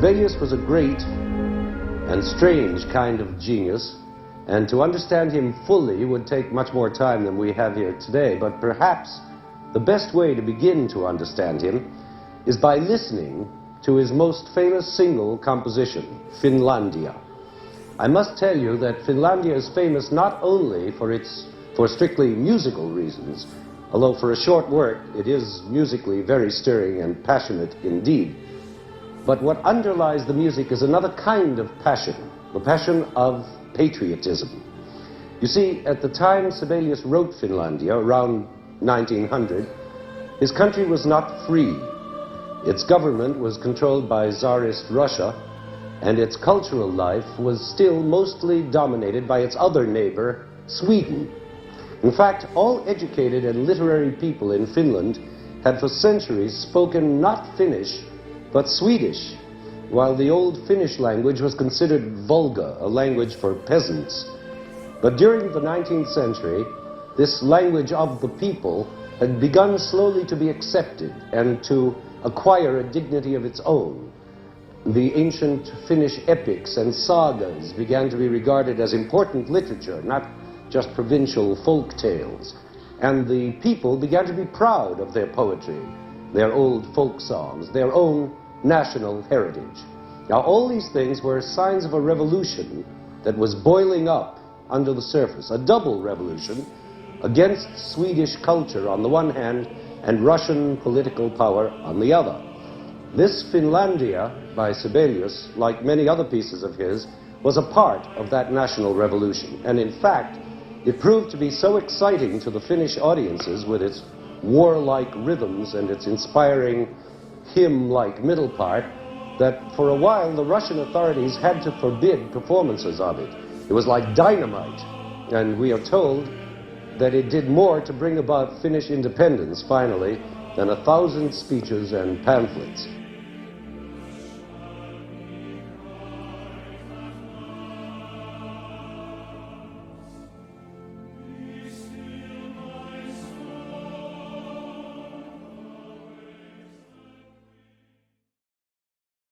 Sibelius was a great and strange kind of genius, and to understand him fully would take much more time than we have here today, but perhaps the best way to begin to understand him is by listening to his most famous single composition, Finlandia. I must tell you that Finlandia is famous not only for strictly musical reasons, although for a short work it is musically very stirring and passionate indeed. But what underlies the music is another kind of passion, the passion of patriotism. You see, at the time Sibelius wrote Finlandia, around 1900, his country was not free. Its government was controlled by Tsarist Russia, and its cultural life was still mostly dominated by its other neighbor, Sweden. In fact, all educated and literary people in Finland had for centuries spoken not Finnish, but Swedish, while the old Finnish language was considered vulgar, a language for peasants. But during the 19th century, this language of the people had begun slowly to be accepted and to acquire a dignity of its own. The ancient Finnish epics and sagas began to be regarded as important literature, not just provincial folk tales. And the people began to be proud of their poetry, their old folk songs, their own national heritage. Now, all these things were signs of a revolution that was boiling up under the surface, a double revolution against Swedish culture on the one hand and Russian political power on the other. This Finlandia by Sibelius, like many other pieces of his, was a part of that national revolution. And in fact, it proved to be so exciting to the Finnish audiences with its warlike rhythms and its inspiring hymn-like middle part that for a while the Russian authorities had to forbid performances of it. It was like dynamite, and we are told that it did more to bring about Finnish independence finally than 1,000 speeches and pamphlets.